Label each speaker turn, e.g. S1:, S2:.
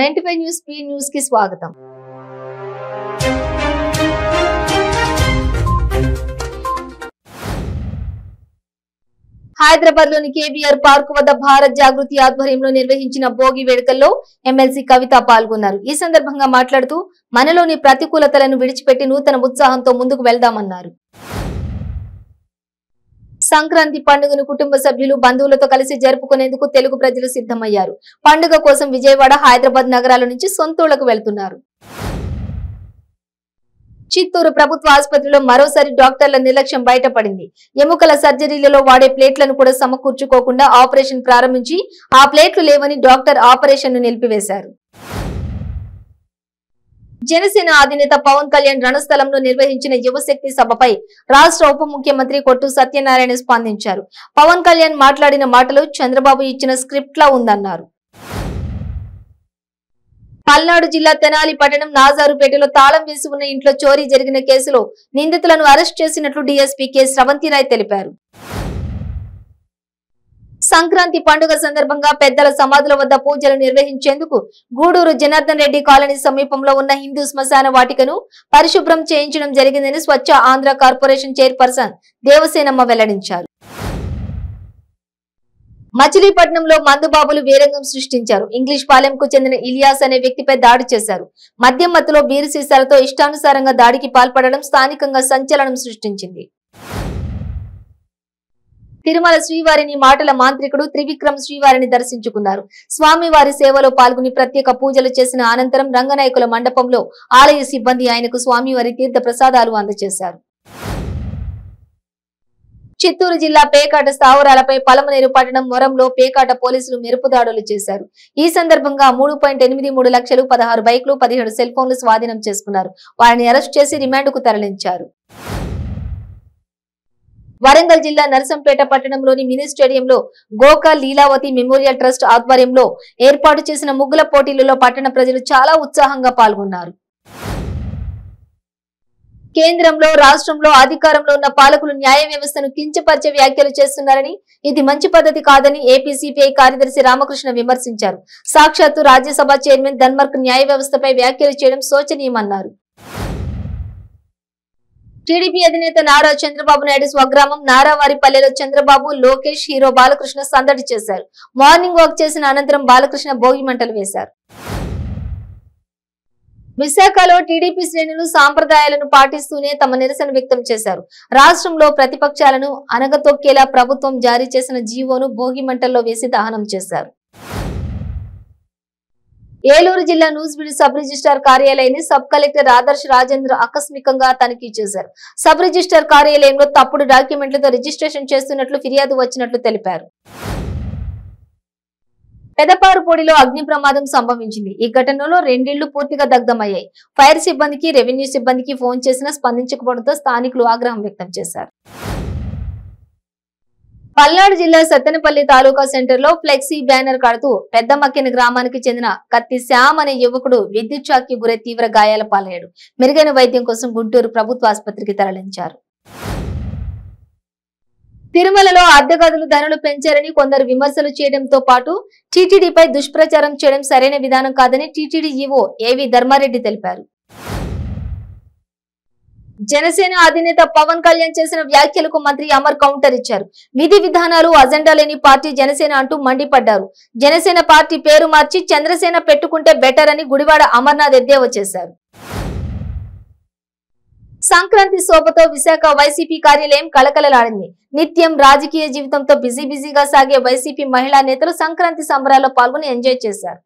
S1: NTV news P news కి స్వాగతం. హైదరాబాద్ లోని కేబీఆర్ పార్క్ వద్ద భారత్ జాగృతి ఆధ్వర్యంలో నిర్వహించిన భోగి వేడుకల్లో ఎమ్మెల్సీ కవిత పాల్గొన్నారు. ఈ సందర్భంగా మాట్లాడుతూ మనలోని ప్రతికూలతలను విడిచిపెట్టి నూతన ఉత్సాహంతో ముందుకు వెళ్దామన్నారు. సంక్రాంతి పండుగను కుటుంబ సభ్యులు బంధువులతో కలిసి జరుపుకునేందుకు తెలుగు ప్రజలు సిద్ధమయ్యారు. పండుగ కోసం విజయవాడ, హైదరాబాద్ నగరాల నుంచి సొంతూళ్లకు వెళ్తున్నారు. చిత్తూరు ప్రభుత్వ ఆసుపత్రిలో మరోసారి డాక్టర్ల నిర్లక్ష్యం బయటపడింది. ఎముకల సర్జరీలలో వాడే ప్లేట్లను కూడా సమకూర్చుకోకుండా ఆపరేషన్ ప్రారంభించి ఆ ప్లేట్లు లేవని డాక్టర్ ఆపరేషన్ ను నిలిపివేశారు. జనసేన అధినేత పవన్ కళ్యాణ్ రణస్థలంలో నిర్వహించిన యువశక్తి సభపై రాష్ట్ర ఉప ముఖ్యమంత్రి కొట్టు సత్యనారాయణ స్పందించారు. పవన్ కళ్యాణ్ మాట్లాడిన మాటలు చంద్రబాబు ఇచ్చిన స్క్రిప్ట్ లా ఉందన్నారు. పల్నాడు జిల్లా తెనాలి పట్టణం నాజారుపేటలో తాళం వేసి ఉన్న ఇంట్లో చోరీ జరిగిన కేసులో నిందితులను అరెస్ట్ చేసినట్లు డీఎస్పీ కె స్రవంతిరాయ్ తెలిపారు. సంక్రాంతి పండుగ సందర్భంగా పెద్దల సమాధుల వద్ద పూజలు నిర్వహించేందుకు గూడూరు జనార్దన్ రెడ్డి కాలనీ సమీపంలో ఉన్న హిందూ శ్మశాన వాటికను పరిశుభ్రం చేయించడం జరిగిందని స్వచ్ఛ ఆంధ్ర కార్పొరేషన్ చైర్పర్సన్ దేవసేనమ్మ వెల్లడించారు. మచిలీపట్నంలో మందుబాబులు వీరంగం సృష్టించారు. ఇంగ్లీష్ పాలెంకు చెందిన ఇలియాస్ అనే వ్యక్తిపై దాడి చేశారు. మద్యం మత్తులో బీరు సీసాలతో ఇష్టానుసారంగా దాడికి పాల్పడడం స్థానికంగా సంచలనం సృష్టించింది. తిరుమల శ్రీవారిని మాటల మాంత్రికుడు త్రివిక్రమ్ శ్రీవారిని దర్శించుకున్నారు. స్వామివారి సేవలో పాల్గొని ప్రత్యేక పూజలు చేసిన అనంతరం రంగనాయకుల మండపంలో ఆలయ సిబ్బంది ఆయనకు స్వామివారి తీర్థ ప్రసాదాలు అందజేశారు. చిత్తూరు జిల్లా పేకాట స్థావరాలపై పలమనేరు పట్టణం మొరంలో పేకాట పోలీసులు మెరుపు దాడులు చేశారు. ఈ సందర్భంగా 3.83 లక్షలు, 16 బైక్లు, 17 సెల్ ఫోన్లు స్వాధీనం చేసుకున్నారు. వారిని అరెస్ట్ చేసి రిమాండ్కు తరలించారు. వరంగల్ జిల్లా నరసంపేట పట్టణంలోని మినీ స్టేడియంలో గోకా లీలావతి మెమోరియల్ ట్రస్ట్ ఆధ్వర్యంలో ఏర్పాటు చేసిన ముగ్గుల పోటీలలో పట్టణ ప్రజలు చాలా ఉత్సాహంగా పాల్గొన్నారు. కేంద్రంలో, రాష్ట్రంలో అధికారంలో ఉన్న పాలకులు న్యాయ వ్యవస్థను కించపరిచే వ్యాఖ్యలు చేస్తున్నారని, ఇది మంచి పద్ధతి కాదని ఏపీ సిపిఐ కార్యదర్శి రామకృష్ణ విమర్శించారు. సాక్షాత్తు రాజ్యసభ చైర్మన్ ధన్మర్క్ న్యాయ వ్యవస్థపై వ్యాఖ్యలు చేయడం శోచనీయమన్నారు. టీడీపీ అధినేత నారా చంద్రబాబు నాయుడు స్వగ్రామం నారావారిపల్లెలో చంద్రబాబు, లోకేష్, హీరో బాలకృష్ణ సందడి చేశారు. మార్నింగ్ వాక్ చేసిన అనంతరం బాలకృష్ణ భోగి మంటలు వేశారు. విశాఖలో టీడీపీ శ్రేణులు సాంప్రదాయాలను పాటిస్తూనే తమ నిరసన వ్యక్తం చేశారు. రాష్ట్రంలో ప్రతిపక్షాలను అనగతొక్కేలా ప్రభుత్వం జారీ చేసిన జీవోను భోగి మంటల్లో వేసి దహనం చేశారు. ఏలూరు జిల్లా నూజివీడు సబ్ రిజిస్ట్రార్ కార్యాలయాన్ని సబ్ కలెక్టర్ ఆదర్శ్ రాజేంద్ర ఆకస్మికంగా తనిఖీ చేశారు. సబ్ రిజిస్ట్రార్ కార్యాలయంలో తప్పుడు డాక్యుమెంట్లతో రిజిస్ట్రేషన్ చేస్తున్నట్లు ఫిర్యాదు వచ్చినట్లు తెలిపారు. పెదపారుపూడిలో అగ్ని ప్రమాదం సంభవించింది. ఈ ఘటనలో 2 ఇళ్లు పూర్తిగా దగ్ధమయ్యాయి. ఫైర్ సిబ్బందికి, రెవెన్యూ సిబ్బందికి ఫోన్ చేసినా స్పందించకపోవడంతో స్థానికులు ఆగ్రహం వ్యక్తం చేశారు. పల్నాడు జిల్లా సత్తెనపల్లి తాలూకా సెంటర్ లో ఫ్లెక్సీ బ్యానర్ కడుతూ పెద్దమక్కిన గ్రామానికి చెందిన కత్తి శ్యామ్ అనే యువకుడు విద్యుత్ షాక్ కి గురై తీవ్ర గాయాల పాలయ్యాడు. మెరుగైన వైద్యం కోసం గుంటూరు ప్రభుత్వ ఆసుపత్రికి తరలించారు. తిరుమలలో అద్దె గదులు ధరలు పెంచారని కొందరు విమర్శలు చేయడంతో పాటు టీటీడీపై దుష్ప్రచారం చేయడం సరైన విధానం కాదని టీటీడీ ఈవో ఏవి ధర్మారెడ్డి తెలిపారు. జనసేన అధినేత పవన్ కళ్యాణ్ చేసిన వ్యాఖ్యలకు మంత్రి అమర్ కౌంటర్ ఇచ్చారు. విధి విధానాలు, అజెండా లేని పార్టీ జనసేన అంటూ మండిపడ్డారు. జనసేన పార్టీ పేరు మార్చి చంద్రసేన పెట్టుకుంటే బెటర్ అని గుడివాడ అమర్నాథ్ ఎద్దేవా చేశారు. సంక్రాంతి శోభతో విశాఖ వైసీపీ కార్యాలయం కలకలలాడింది. నిత్యం రాజకీయ జీవితంతో బిజీగా సాగే వైసీపీ మహిళా నేతలు సంక్రాంతి సంబరాల్లో పాల్గొని ఎంజాయ్ చేశారు.